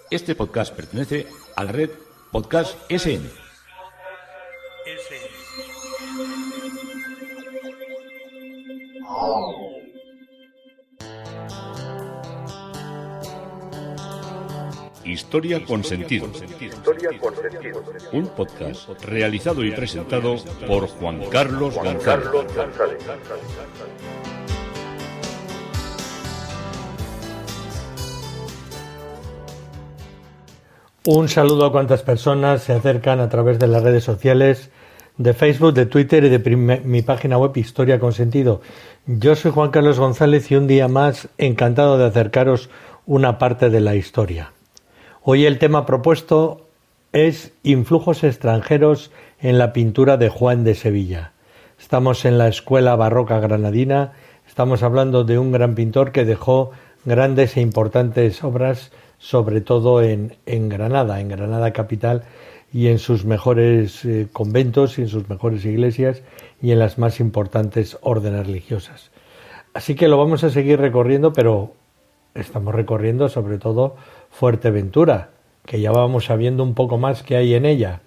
Este podcast pertenece a la red Podcast SN. Historia con sentido. Un podcast realizado y presentado por Juan Carlos González. Un saludo a cuantas personas se acercan a través de las redes sociales de Facebook, de Twitter y de mi página web Historia con Sentido. Yo soy Juan Carlos González y un día más encantado de acercaros una parte de la historia. Hoy el tema propuesto es influjos extranjeros en la pintura de Juan de Sevilla. Estamos en la escuela barroca granadina, estamos hablando de un gran pintor que dejó grandes e importantes obras, sobre todo en Granada capital, y en sus mejores conventos y en sus mejores iglesias y en las más importantes órdenes religiosas. Así que lo vamos a seguir recorriendo, pero estamos recorriendo sobre todo Fuerteventura, que ya vamos sabiendo un poco más qué hay en ella.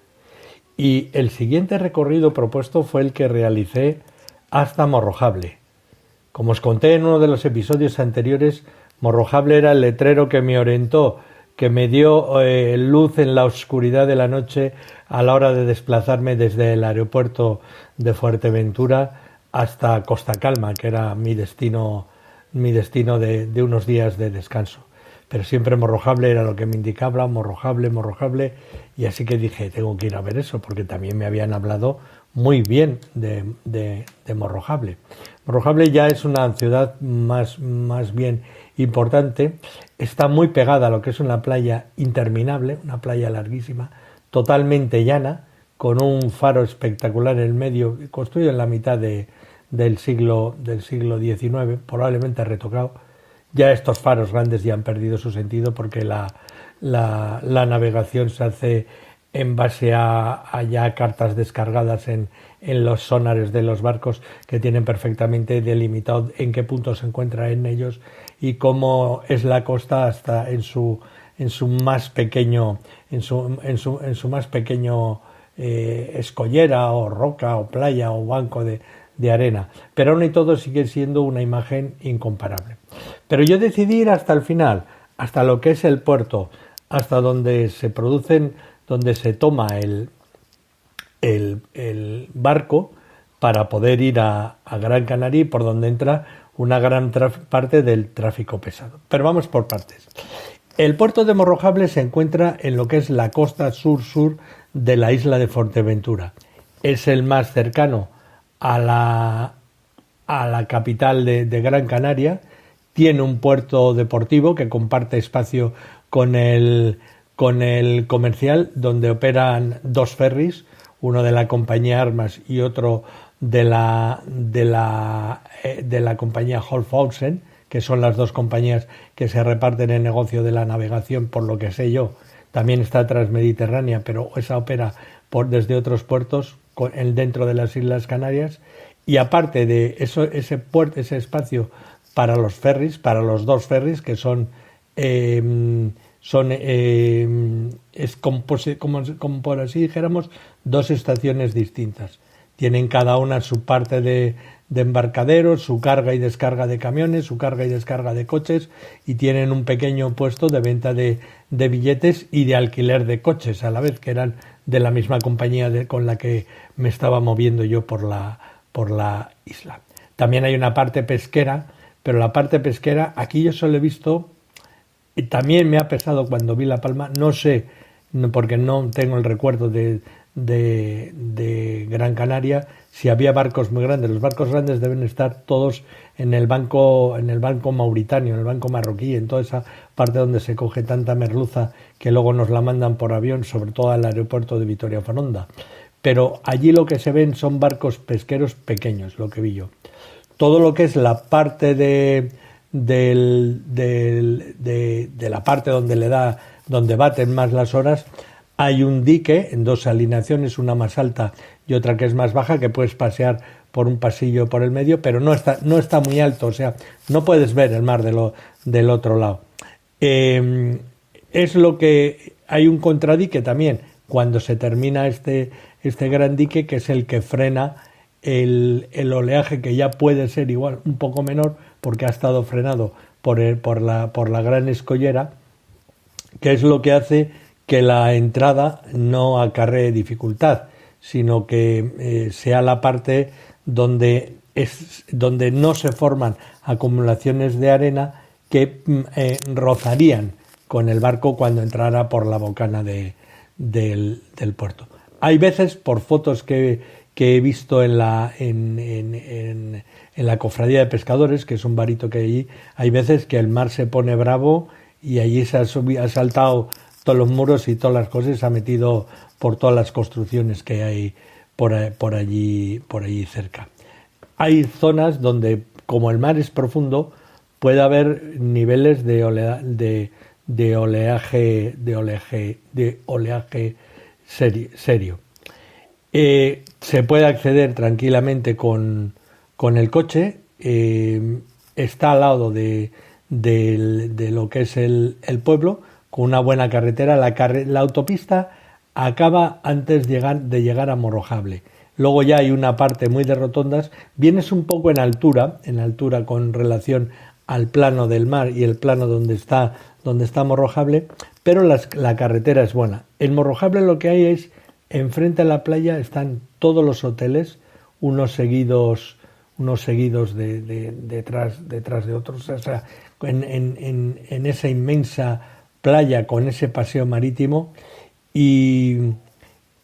Y el siguiente recorrido propuesto fue el que realicé hasta Morrojable. Como os conté en uno de los episodios anteriores, Morrojable era el letrero que me orientó, que me dio luz en la oscuridad de la noche a la hora de desplazarme desde el aeropuerto de Fuerteventura hasta Costa Calma, que era mi destino de unos días de descanso. Pero siempre Morrojable era lo que me indicaba, Morrojable, y así que dije, tengo que ir a ver eso, porque también me habían hablado muy bien de Morrojable. Morrojable ya es una ciudad más bien importante, está muy pegada a lo que es una playa interminable, una playa larguísima, totalmente llana, con un faro espectacular en el medio, construido en la mitad del siglo XIX, probablemente retocado. Ya estos faros grandes ya han perdido su sentido porque la navegación se hace en base a ya cartas descargadas en los sonares de los barcos, que tienen perfectamente delimitado en qué punto se encuentra en ellos y cómo es la costa hasta en su más pequeño escollera o roca o playa o banco de arena, pero aún y todo sigue siendo una imagen incomparable. Pero yo decidí ir hasta el final, hasta lo que es el puerto, hasta donde se toma el barco para poder ir a Gran Canaria, y por donde entra una gran parte del tráfico pesado. Pero vamos por partes. El puerto de Morrojable se encuentra en lo que es la costa sur-sur de la isla de Fuerteventura. Es el más cercano a la capital de Gran Canaria. Tiene un puerto deportivo que comparte espacio con el comercial, donde operan dos ferries, uno de la compañía Armas y otro de la compañía Holfausen, que son las dos compañías que se reparten el negocio de la navegación, por lo que sé yo. También está Transmediterránea, pero esa opera desde otros puertos dentro de las Islas Canarias. Y aparte de eso, ese espacio para los ferries, para los dos ferries, que es como por así dijéramos, dos estaciones distintas. Tienen cada una su parte de embarcaderos, su carga y descarga de camiones, su carga y descarga de coches, y tienen un pequeño puesto de venta de billetes y de alquiler de coches a la vez, que eran de la misma compañía con la que me estaba moviendo yo por la isla. También hay una parte pesquera, pero la parte pesquera aquí yo solo he visto, y también me ha pesado cuando vi La Palma, no sé, porque no tengo el recuerdo de Gran Canaria, si había barcos muy grandes. Los barcos grandes deben estar todos en el banco mauritano, en el banco marroquí, en toda esa parte donde se coge tanta merluza que luego nos la mandan por avión, sobre todo al aeropuerto de Vitoria-Foronda. Pero allí lo que se ven son barcos pesqueros pequeños, lo que vi yo. Todo lo que es la parte de la parte donde baten más las horas, hay un dique en dos alineaciones, una más alta y otra que es más baja, que puedes pasear por un pasillo por el medio, pero no está muy alto, o sea, no puedes ver el mar del otro lado. es lo que hay un contradique también cuando se termina este gran dique, que es el que frena el oleaje, que ya puede ser igual un poco menor porque ha estado frenado por la gran escollera, que es lo que hace que la entrada no acarree dificultad, sino que sea la parte donde no se forman acumulaciones de arena que rozarían con el barco cuando entrara por la bocana del puerto. Hay veces, por fotos que he visto en la cofradía de pescadores, que es un barito que hay allí, hay veces que el mar se pone bravo y allí ha saltado todos los muros y todas las cosas, se ha metido por todas las construcciones que hay por allí cerca. Hay zonas donde, como el mar es profundo, puede haber niveles de oleaje serio. Se puede acceder tranquilamente con el coche. Está al lado de lo que es el pueblo, con una buena carretera. La autopista acaba antes de llegar a Morrojable. Luego ya hay una parte muy de rotondas. Vienes un poco en altura con relación al plano del mar y el plano donde está Morrojable, pero la carretera es buena. En Morrojable lo que hay es, enfrente a la playa están todos los hoteles, unos seguidos detrás de otros. O sea, en esa inmensa playa con ese paseo marítimo, y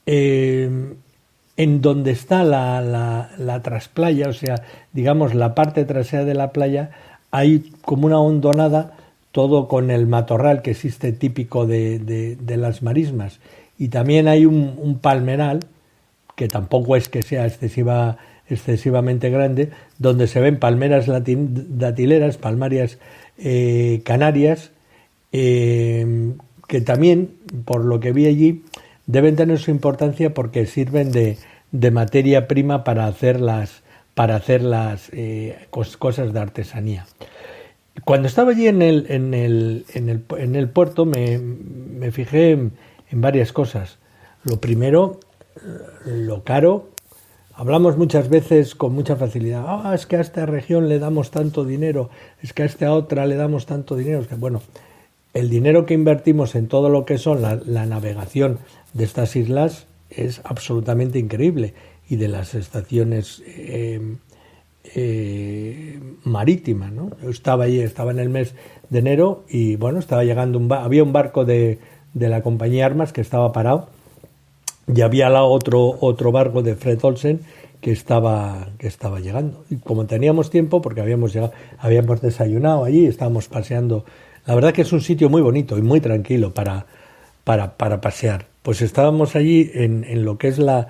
en donde está la trasplaya, o sea, digamos la parte trasera de la playa, hay como una hondonada, todo con el matorral que existe típico de las marismas, y también hay un palmeral, que tampoco es que sea excesivamente grande, donde se ven palmeras datileras, palmarias canarias, que también, por lo que vi allí, deben tener su importancia porque sirven de materia prima para hacer las cosas de artesanía. Cuando estaba allí en el puerto me fijé en varias cosas. Lo primero, lo caro. Hablamos muchas veces con mucha facilidad, es que a esta región le damos tanto dinero, es que a esta otra le damos tanto dinero. Es que, bueno, el dinero que invertimos en todo lo que son la navegación de estas islas es absolutamente increíble, y de las estaciones marítimas, ¿no? Yo estaba allí, estaba en el mes de enero, y bueno, estaba llegando había un barco de la compañía Armas que estaba parado, y había otro barco de Fred Olsen que estaba llegando. Y como teníamos tiempo, porque habíamos desayunado allí, estábamos paseando. La verdad que es un sitio muy bonito y muy tranquilo para pasear. Pues estábamos allí en lo que es la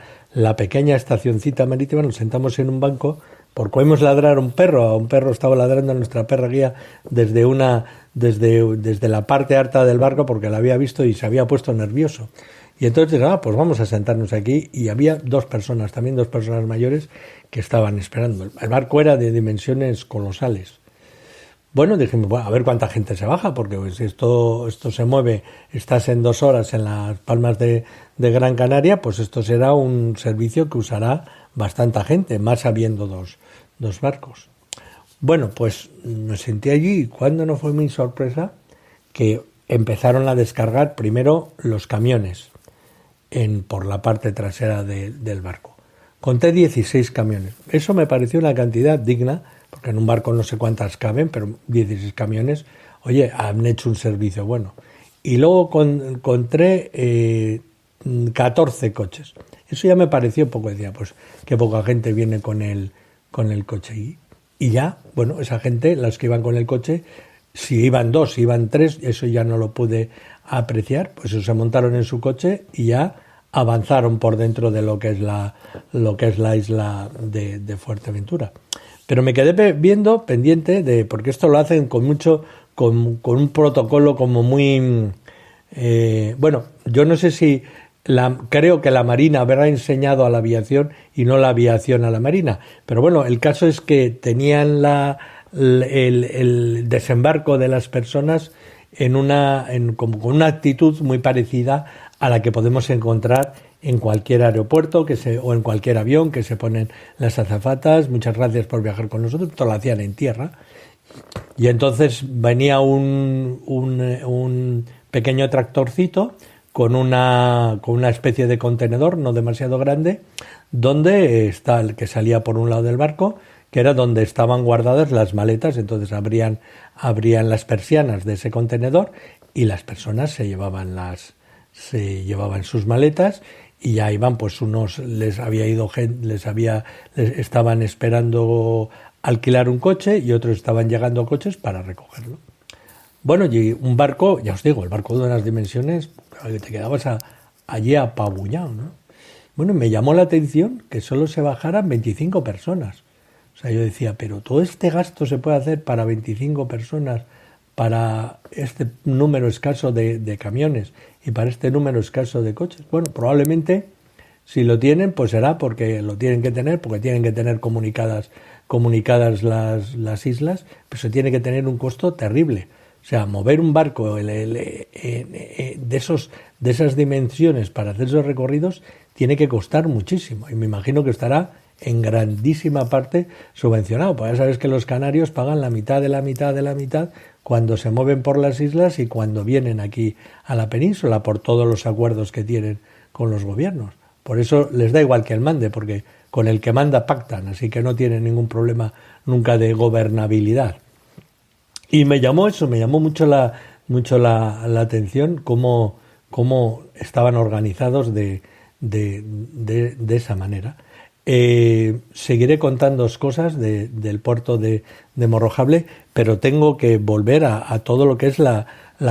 pequeña estacioncita marítima, nos sentamos en un banco, porque oímos ladrar a un perro estaba ladrando a nuestra perra guía desde la parte alta del barco, porque la había visto y se había puesto nervioso. Y entonces pues vamos a sentarnos aquí, y había dos personas mayores que estaban esperando. El barco era de dimensiones colosales. Bueno, dijimos, a ver cuánta gente se baja, porque si esto se mueve, estás en 2 horas en las Palmas de Gran Canaria, pues esto será un servicio que usará bastante gente, más habiendo dos barcos. Bueno, pues me senté allí, y cuando no fue mi sorpresa que empezaron a descargar primero los camiones por la parte trasera del barco. Conté 16 camiones. Eso me pareció una cantidad digna, porque en un barco no sé cuántas caben, pero 16 camiones, oye, han hecho un servicio bueno. Y luego encontré 14 coches. Eso ya me pareció poco, decía, pues qué poca gente viene con el coche. Y ya, bueno, esa gente, las que iban con el coche, si iban 2, si iban 3, eso ya no lo pude apreciar, pues se montaron en su coche y ya avanzaron por dentro de lo que es la isla de Fuerteventura. Pero me quedé viendo, pendiente porque esto lo hacen con un protocolo como muy bueno, yo no sé si creo que la Marina habrá enseñado a la aviación y no la aviación a la Marina, pero bueno, el caso es que tenían el desembarco de las personas como con una actitud muy parecida a la que podemos encontrar en cualquier aeropuerto o en cualquier avión que se ponen las azafatas. Muchas gracias por viajar con nosotros. Todo lo hacían en tierra. Y entonces venía un pequeño tractorcito con una especie de contenedor no demasiado grande, donde está el que salía por un lado del barco, que era donde estaban guardadas las maletas. Entonces abrían las persianas de ese contenedor y las personas se llevaban sus maletas, y ya iban, pues unos estaban esperando alquilar un coche y otros estaban llegando a coches para recogerlo. Bueno, y un barco, ya os digo, el barco de unas dimensiones, que te quedabas allí apabullado, ¿no? Bueno, me llamó la atención que solo se bajaran 25 personas. O sea, yo decía, pero todo este gasto se puede hacer para 25 personas, para este número escaso de camiones y para este número escaso de coches. Bueno, probablemente si lo tienen, pues será porque lo tienen que tener, porque tienen que tener comunicadas las islas, pero eso tiene que tener un costo terrible. O sea, mover un barco de esas dimensiones para hacer esos recorridos tiene que costar muchísimo, y me imagino que estará en grandísima parte subvencionado. Pues ya sabes que los canarios pagan la mitad de la mitad de la mitad cuando se mueven por las islas y cuando vienen aquí a la península, por todos los acuerdos que tienen con los gobiernos. Por eso les da igual que el mande, porque con el que manda pactan, así que no tienen ningún problema nunca de gobernabilidad. Y me llamó mucho la atención cómo estaban organizados de esa manera. Seguiré contándoos cosas del puerto de Morrojable, pero tengo que volver a todo lo que es la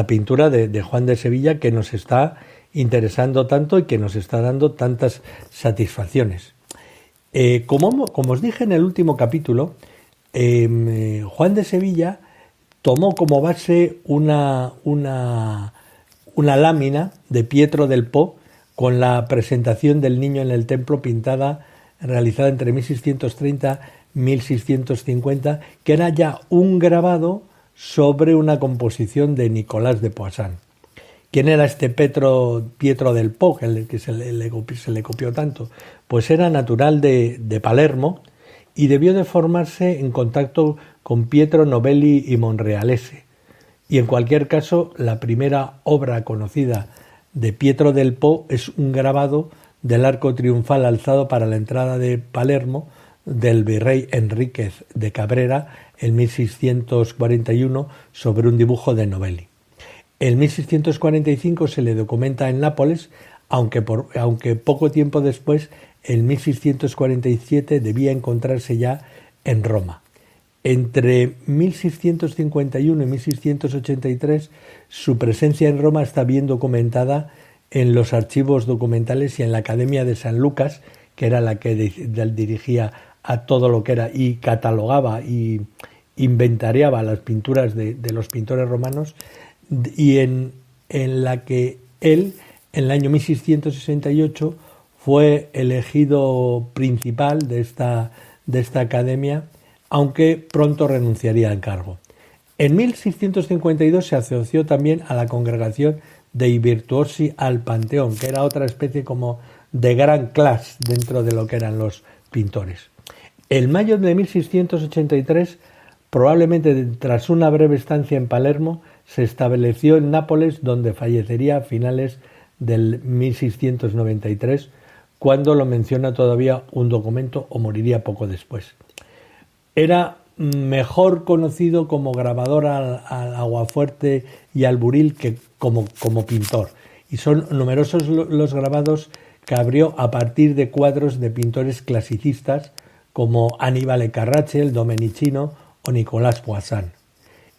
pintura de Juan de Sevilla, que nos está interesando tanto y que nos está dando tantas satisfacciones. Como os dije en el último capítulo, Juan de Sevilla tomó como base una lámina de Pietro del Po con la presentación del niño en el templo, pintada, realizada entre 1630 y 1650, que era ya un grabado sobre una composición de Nicolás de Poissant. ¿Quién era este Pietro del Po, que se le copió tanto? Pues era natural de Palermo y debió de formarse en contacto con Pietro Novelli y Monrealese. Y en cualquier caso, la primera obra conocida de Pietro del Po es un grabado del arco triunfal alzado para la entrada de Palermo del virrey Enríquez de Cabrera en 1641 sobre un dibujo de Novelli. En 1645 se le documenta en Nápoles, aunque poco tiempo después, en 1647, debía encontrarse ya en Roma. Entre 1651 y 1683, su presencia en Roma está bien documentada en los archivos documentales y en la Academia de San Lucas, que era la que dirigía a todo lo que era y catalogaba y inventariaba las pinturas de los pintores romanos, y en la que él, en el año 1668, fue elegido principal de esta academia, aunque pronto renunciaría al cargo. En 1652 se asoció también a la congregación dei Virtuosi al Panteón, que era otra especie como de gran clase dentro de lo que eran los pintores. En mayo de 1683, probablemente tras una breve estancia en Palermo, se estableció en Nápoles, donde fallecería a finales del 1693, cuando lo menciona todavía un documento, o moriría poco después. Era mejor conocido como grabador al aguafuerte y al buril que como pintor, y son numerosos los grabados que abrió a partir de cuadros de pintores clasicistas como Annibale Carracci, Domenichino o Nicolás Poissant.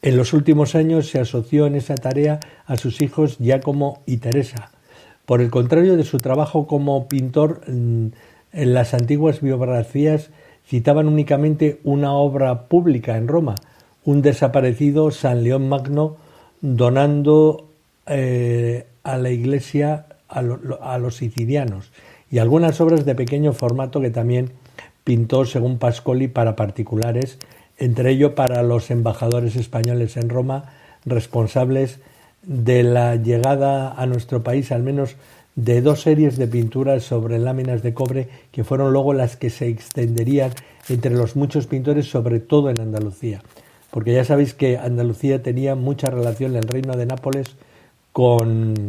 En los últimos años se asoció en esa tarea a sus hijos Giacomo y Teresa. Por el contrario de su trabajo como pintor, en las antiguas biografías citaban únicamente una obra pública en Roma, un desaparecido San León Magno donando a la iglesia a los sicilianos, y algunas obras de pequeño formato que también pintó, según Pascoli, para particulares, entre ello para los embajadores españoles en Roma, responsables de la llegada a nuestro país, al menos de 2 series de pinturas sobre láminas de cobre, que fueron luego las que se extenderían entre los muchos pintores, sobre todo en Andalucía. Porque ya sabéis que Andalucía tenía mucha relación, el reino de Nápoles, con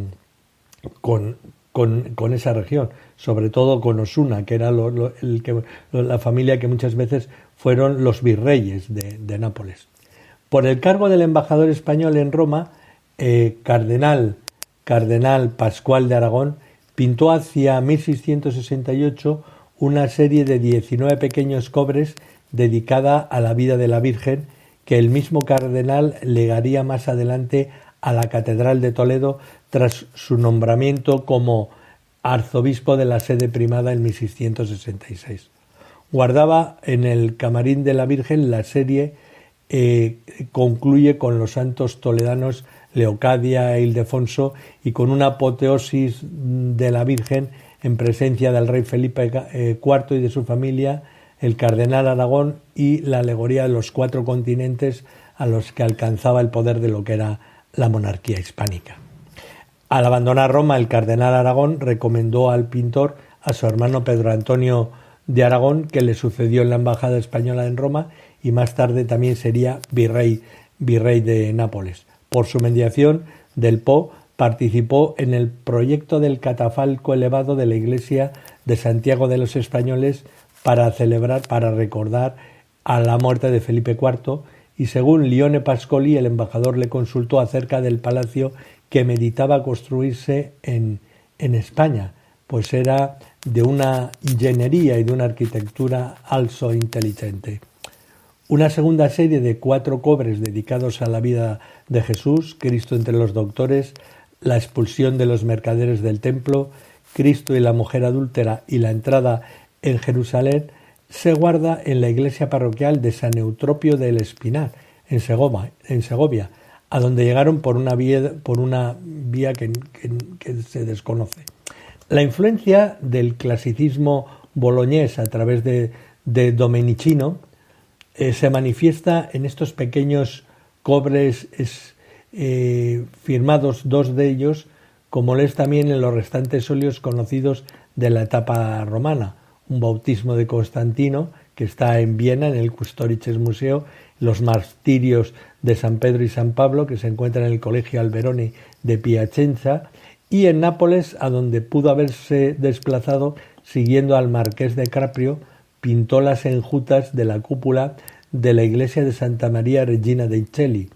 esa región, sobre todo con Osuna, que era la familia que muchas veces fueron los virreyes de Nápoles. Por el cargo del embajador español en Roma, Cardenal Pascual de Aragón pintó hacia 1668 una serie de 19 pequeños cobres dedicada a la vida de la Virgen, que el mismo cardenal legaría más adelante a la Catedral de Toledo tras su nombramiento como arzobispo de la sede primada en 1666. Guardaba en el camarín de la Virgen. La serie concluye con los santos toledanos Leocadia e Ildefonso y con una apoteosis de la Virgen en presencia del rey Felipe IV y de su familia, el cardenal Aragón, y la alegoría de los 4 continentes a los que alcanzaba el poder de lo que era la monarquía hispánica. Al abandonar Roma, el cardenal Aragón recomendó al pintor a su hermano Pedro Antonio de Aragón, que le sucedió en la embajada española en Roma y más tarde también sería virrey de Nápoles. Por su mediación, Del Po participó en el proyecto del catafalco elevado de la iglesia de Santiago de los Españoles para recordar a la muerte de Felipe IV, y según Lione Pascoli, el embajador le consultó acerca del palacio que meditaba construirse en España, pues era de una ingeniería y de una arquitectura also inteligente. Una segunda serie de 4 cobres dedicados a la vida de Jesús, Cristo entre los doctores, la expulsión de los mercaderes del templo, Cristo y la mujer adúltera y la entrada en Jerusalén, se guarda en la iglesia parroquial de San Eutropio del Espinar, en Segovia, a donde llegaron por una vía que se desconoce. La influencia del clasicismo boloñés a través de Domenichino se manifiesta en estos pequeños cobres firmados, 2 de ellos, como lo es también en los restantes óleos conocidos de la etapa romana. Un bautismo de Constantino, que está en Viena, en el Kustorisches Museo, los martirios de San Pedro y San Pablo, que se encuentran en el Colegio Alberoni de Piacenza, y en Nápoles, a donde pudo haberse desplazado siguiendo al marqués de Caprio, pintó las enjutas de la cúpula de la iglesia de Santa María Regina dei Cieli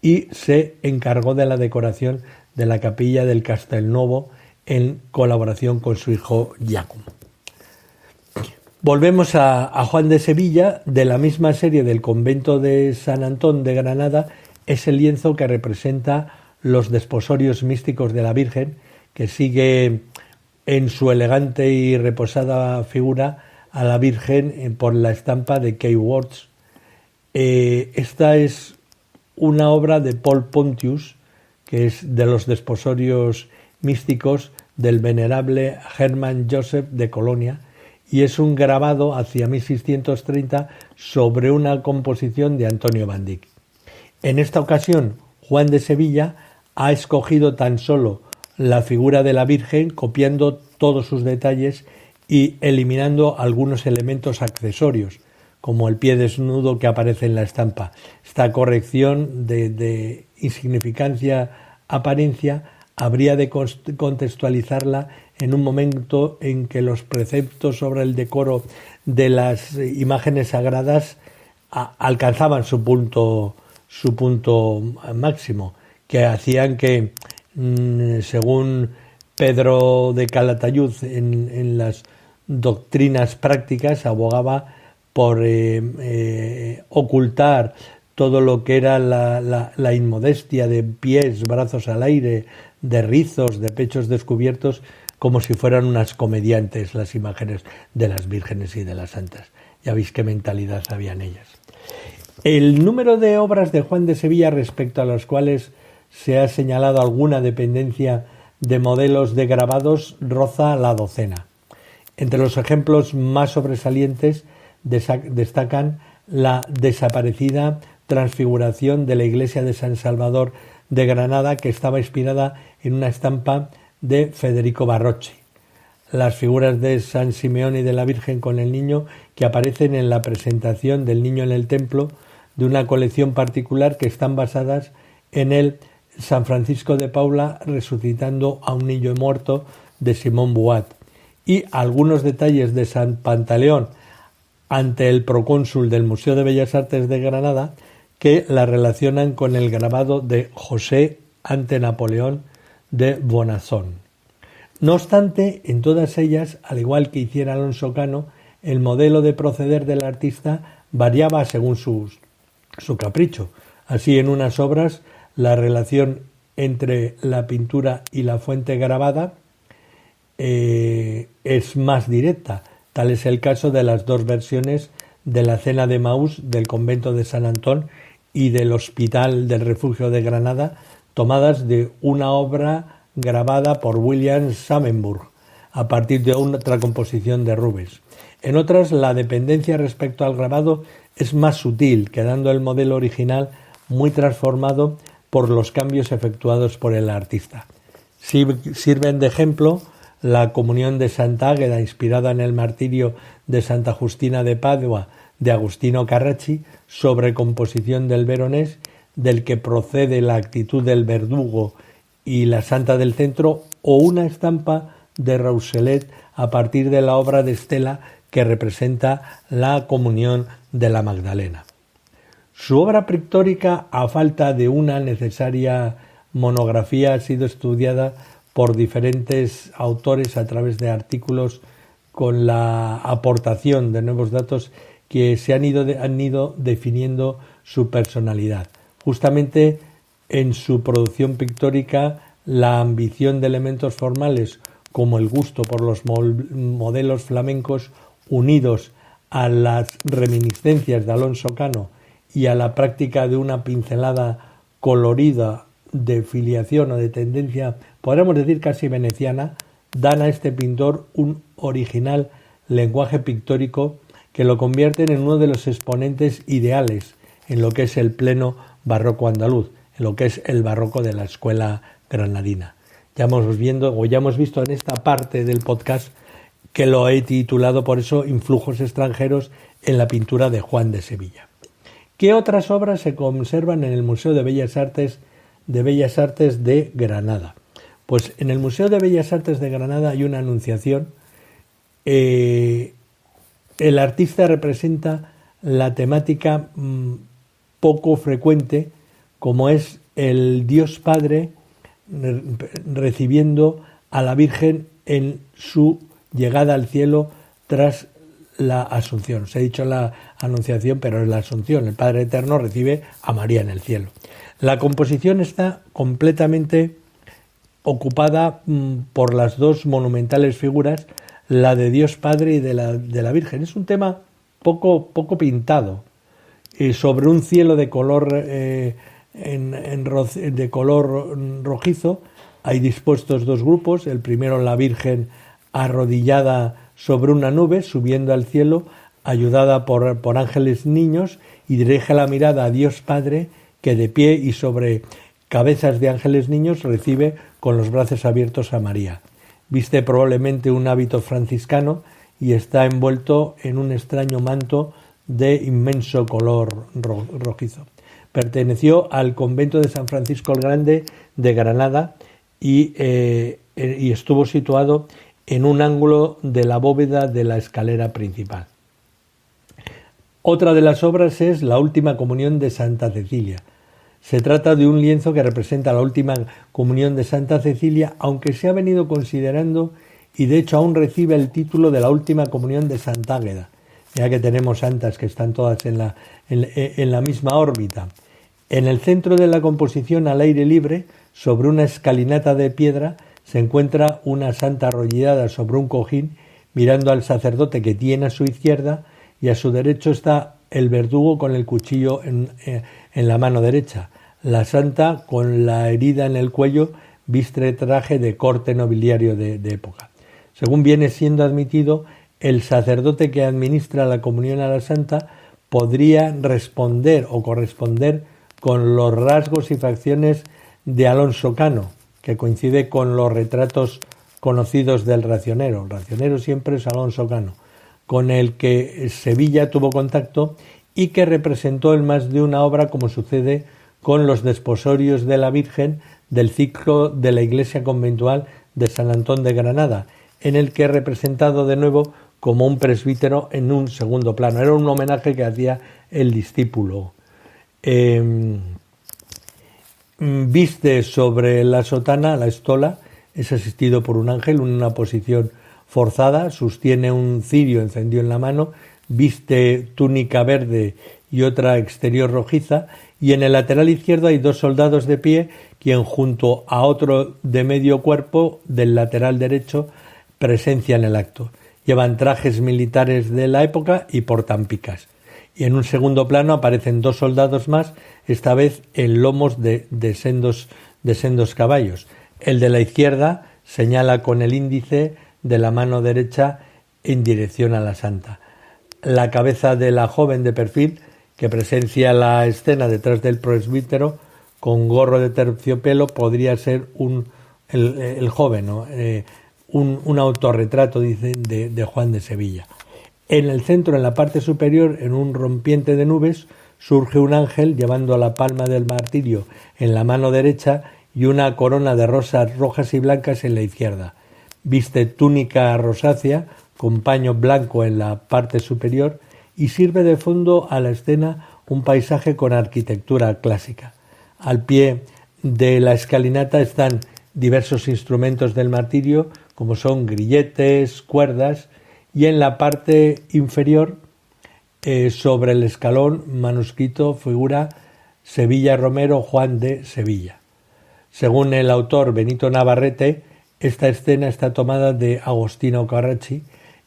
y se encargó de la decoración de la capilla del Castelnuovo en colaboración con su hijo Giacomo. Volvemos a Juan de Sevilla. De la misma serie del convento de San Antón de Granada es el lienzo que representa los desposorios místicos de la Virgen, que sigue en su elegante y reposada figura a la Virgen por la estampa de Kay Worth. Esta es una obra de Paul Pontius, que es de los desposorios místicos del venerable Hermann Joseph de Colonia, y es un grabado hacia 1630 sobre una composición de Antonio van Dyck. En esta ocasión, Juan de Sevilla ha escogido tan solo la figura de la Virgen, copiando todos sus detalles y eliminando algunos elementos accesorios, como el pie desnudo que aparece en la estampa. Esta corrección de insignificancia apariencia habría de contextualizarla en un momento en que los preceptos sobre el decoro de las imágenes sagradas alcanzaban su punto máximo, que hacían que, según Pedro de Calatayud en las doctrinas prácticas, abogaba por ocultar todo lo que era la inmodestia de pies, brazos al aire, de rizos, de pechos descubiertos, como si fueran unas comediantes las imágenes de las vírgenes y de las santas. Ya veis qué mentalidad habían ellas. El número de obras de Juan de Sevilla respecto a las cuales se ha señalado alguna dependencia de modelos de grabados roza la docena. Entre los ejemplos más sobresalientes destacan la desaparecida transfiguración de la iglesia de San Salvador de Granada, que estaba inspirada en una estampa de Federico Barrocci. Las figuras de San Simeón y de la Virgen con el niño que aparecen en la presentación del niño en el templo de una colección particular que están basadas en el San Francisco de Paula resucitando a un niño muerto de Simón Buat, y algunos detalles de San Pantaleón ante el procónsul del Museo de Bellas Artes de Granada que la relacionan con el grabado de José ante Napoleón de Bonazón. No obstante, en todas ellas, al igual que hiciera Alonso Cano, el modelo de proceder del artista variaba según su capricho. Así, en unas obras, la relación entre la pintura y la fuente grabada es más directa. Tal es el caso de las dos versiones de la Cena de Maús del convento de San Antón y del Hospital del Refugio de Granada, tomadas de una obra grabada por William Samenburg a partir de otra composición de Rubens. En otras, la dependencia respecto al grabado es más sutil, quedando el modelo original muy transformado por los cambios efectuados por el artista. Sirven de ejemplo la Comunión de Santa Águeda, inspirada en el martirio de Santa Justina de Padua de Agustino Carracci, sobre composición del Veronés, del que procede la actitud del verdugo y la Santa del Centro, o una estampa de Rousselet a partir de la obra de Estela que representa la Comunión de la Magdalena. Su obra pictórica, a falta de una necesaria monografía, ha sido estudiada por diferentes autores a través de artículos con la aportación de nuevos datos que han ido definiendo su personalidad. Justamente en su producción pictórica, la ambición de elementos formales como el gusto por los modelos flamencos unidos a las reminiscencias de Alonso Cano y a la práctica de una pincelada colorida de filiación o de tendencia, podríamos decir casi veneciana, dan a este pintor un original lenguaje pictórico que lo convierten en uno de los exponentes ideales en lo que es el pleno barroco andaluz, en lo que es el barroco de la escuela granadina. Ya hemos visto en esta parte del podcast que lo he titulado por eso Influjos extranjeros en la pintura de Juan de Sevilla. ¿Qué otras obras se conservan en el Museo de Bellas Artes de Granada? Pues en el Museo de Bellas Artes de Granada hay una Anunciación. El artista representa la temática poco frecuente, como es el Dios Padre recibiendo a la Virgen en su llegada al cielo tras la Asunción. Se ha dicho la Anunciación, pero es la Asunción. El Padre Eterno recibe a María en el cielo. La composición está completamente ocupada por las dos monumentales figuras, la de Dios Padre y de la Virgen. Es un tema poco pintado, sobre un cielo de color de color rojizo. Hay dispuestos dos grupos. El primero, la Virgen arrodillada sobre una nube, subiendo al cielo, ayudada por ángeles niños, y dirige la mirada a Dios Padre, que de pie y sobre cabezas de ángeles niños recibe con los brazos abiertos a María. Viste probablemente un hábito franciscano y está envuelto en un extraño manto de inmenso color rojizo. Perteneció al convento de San Francisco el Grande de Granada y estuvo situado en un ángulo de la bóveda de la escalera principal. Otra de las obras es la Última Comunión de Santa Cecilia. Se trata de un lienzo que representa la Última Comunión de Santa Cecilia, aunque se ha venido considerando, y de hecho aún recibe el título de la Última Comunión de Santa Águeda, ya que tenemos santas que están todas en la misma órbita. En el centro de la composición, al aire libre, sobre una escalinata de piedra, se encuentra una santa arrodillada sobre un cojín, mirando al sacerdote que tiene a su izquierda, y a su derecho está el verdugo con el cuchillo en la mano derecha. La santa, con la herida en el cuello, viste traje de corte nobiliario de época. Según viene siendo admitido, el sacerdote que administra la comunión a la santa podría responder o corresponder con los rasgos y facciones de Alonso Cano, que coincide con los retratos conocidos del racionero. El racionero siempre es Alonso Cano, con el que Sevilla tuvo contacto y que representó en más de una obra, como sucede con los desposorios de la Virgen del ciclo de la iglesia conventual de San Antón de Granada, en el que es representado de nuevo como un presbítero en un segundo plano. Era un homenaje que hacía el discípulo. Viste sobre la sotana, la estola, es asistido por un ángel en una posición forzada, sostiene un cirio encendido en la mano, viste túnica verde y otra exterior rojiza, y en el lateral izquierdo hay 2 soldados de pie, quien junto a otro de medio cuerpo del lateral derecho presencian el acto. Llevan trajes militares de la época y portan picas. Y en un segundo plano aparecen 2 soldados más, esta vez en lomos de sendos caballos. El de la izquierda señala con el índice de la mano derecha en dirección a la santa. La cabeza de la joven de perfil, que presencia la escena detrás del presbítero, con gorro de terciopelo, podría ser el joven, ¿no? Un autorretrato, dicen, de Juan de Sevilla. En el centro, en la parte superior, en un rompiente de nubes, surge un ángel llevando la palma del martirio en la mano derecha y una corona de rosas rojas y blancas en la izquierda. Viste túnica rosácea con paño blanco en la parte superior y sirve de fondo a la escena un paisaje con arquitectura clásica. Al pie de la escalinata están diversos instrumentos del martirio, como son grilletes, cuerdas, y en la parte inferior, sobre el escalón manuscrito, figura Sevilla Romero Juan de Sevilla. Según el autor Benito Navarrete, esta escena está tomada de Agostino Carracci,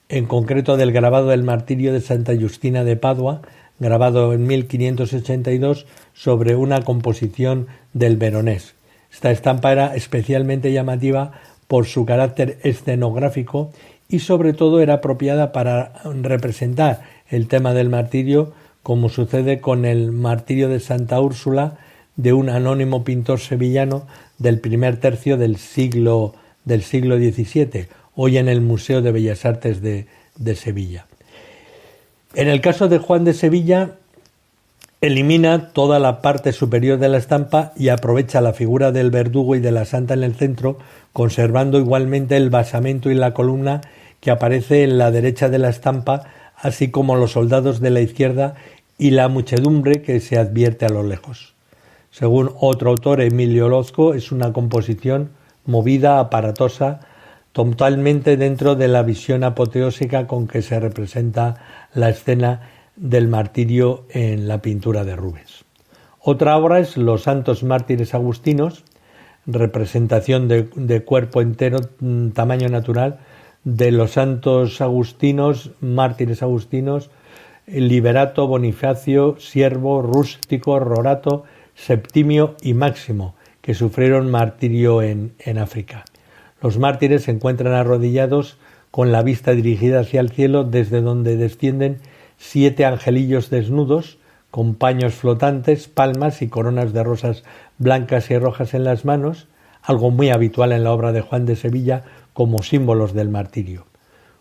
en concreto del grabado del martirio de Santa Justina de Padua, grabado en 1582 sobre una composición del Veronés. Esta estampa era especialmente llamativa por su carácter escenográfico y sobre todo era apropiada para representar el tema del martirio, como sucede con el martirio de Santa Úrsula de un anónimo pintor sevillano del primer tercio del siglo XVII, hoy en el Museo de Bellas Artes de Sevilla. En el caso de Juan de Sevilla, elimina toda la parte superior de la estampa y aprovecha la figura del verdugo y de la santa en el centro, conservando igualmente el basamento y la columna que aparece en la derecha de la estampa, así como los soldados de la izquierda y la muchedumbre que se advierte a lo lejos. Según otro autor, Emilio Orozco, es una composición movida, aparatosa, totalmente dentro de la visión apoteósica con que se representa la escena del martirio en la pintura de Rubens. Otra obra es Los Santos Mártires Agustinos, representación de cuerpo entero, tamaño natural, de los santos agustinos, mártires agustinos, Liberato, Bonifacio, Siervo, Rústico, Rorato, Septimio y Máximo, que sufrieron martirio en África. Los mártires se encuentran arrodillados con la vista dirigida hacia el cielo, desde donde descienden 7 angelillos desnudos, con paños flotantes, palmas y coronas de rosas blancas y rojas en las manos, algo muy habitual en la obra de Juan de Sevilla como símbolos del martirio.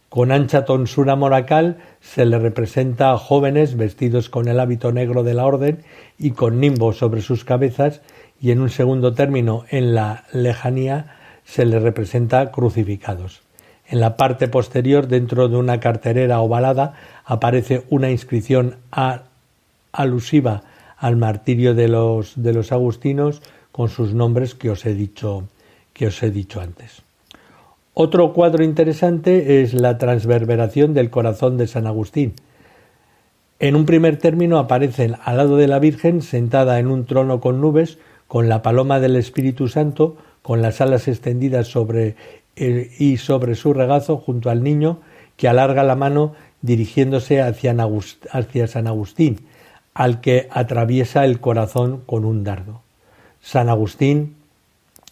Con ancha tonsura moracal se le representa a jóvenes vestidos con el hábito negro de la orden y con nimbo sobre sus cabezas, y en un segundo término, en la lejanía, se les representa crucificados. En la parte posterior, dentro de una carterera ovalada, aparece una inscripción alusiva al martirio de los agustinos con sus nombres que os he dicho antes. Otro cuadro interesante es la transverberación del corazón de San Agustín. En un primer término aparecen al lado de la Virgen, sentada en un trono con nubes, con la paloma del Espíritu Santo, con las alas extendidas sobre su regazo, junto al niño, que alarga la mano dirigiéndose hacia San Agustín, al que atraviesa el corazón con un dardo. San Agustín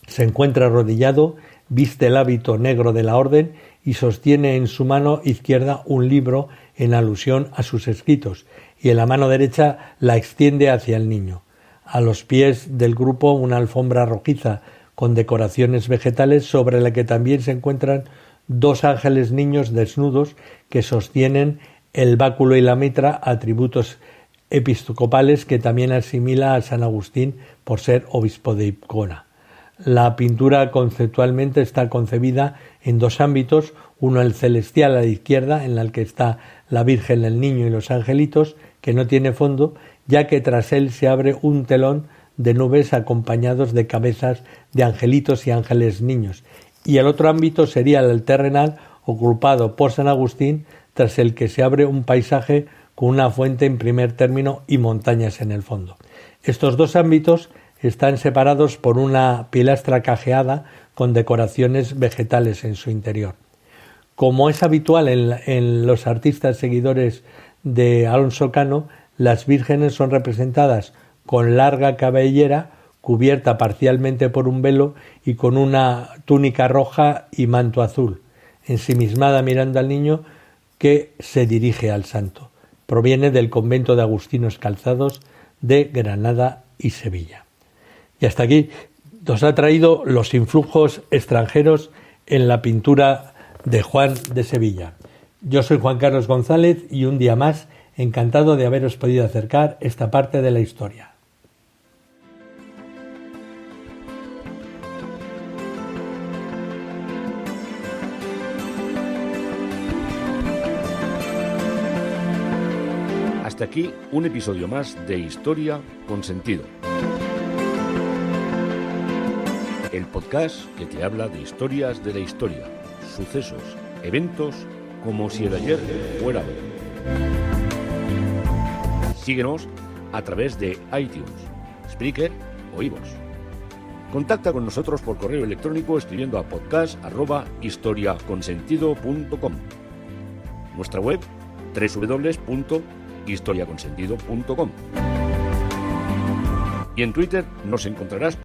se encuentra arrodillado, viste el hábito negro de la orden y sostiene en su mano izquierda un libro en alusión a sus escritos, y en la mano derecha la extiende hacia el niño. A los pies del grupo una alfombra rojiza con decoraciones vegetales sobre la que también se encuentran dos ángeles niños desnudos que sostienen el báculo y la mitra, atributos episcopales que también asimila a San Agustín por ser obispo de Hipona. La pintura conceptualmente está concebida en dos ámbitos, uno el celestial a la izquierda, en el que está la Virgen, el Niño y los angelitos, que no tiene fondo, ya que tras él se abre un telón de nubes acompañados de cabezas de angelitos y ángeles niños, y el otro ámbito sería el terrenal, ocupado por San Agustín, tras el que se abre un paisaje con una fuente en primer término y montañas en el fondo. Estos dos ámbitos están separados por una pilastra cajeada con decoraciones vegetales en su interior. Como es habitual en los artistas seguidores de Alonso Cano, las vírgenes son representadas con larga cabellera, cubierta parcialmente por un velo y con una túnica roja y manto azul, ensimismada mirando al niño que se dirige al santo. Proviene del convento de Agustinos Calzados de Granada y Sevilla. Y hasta aquí nos ha traído los influjos extranjeros en la pintura de Juan de Sevilla. Yo soy Juan Carlos González y un día más encantado de haberos podido acercar esta parte de la historia. Hasta aquí un episodio más de Historia con Sentido. El podcast que te habla de historias de la historia, sucesos, eventos, como si el ayer fuera hoy. Síguenos a través de iTunes, Spreaker o iVoox. Contacta con nosotros por correo electrónico escribiendo a podcast@historiaconsentido.com. Nuestra web www.historiaconsentido.com. Y en Twitter nos encontrarás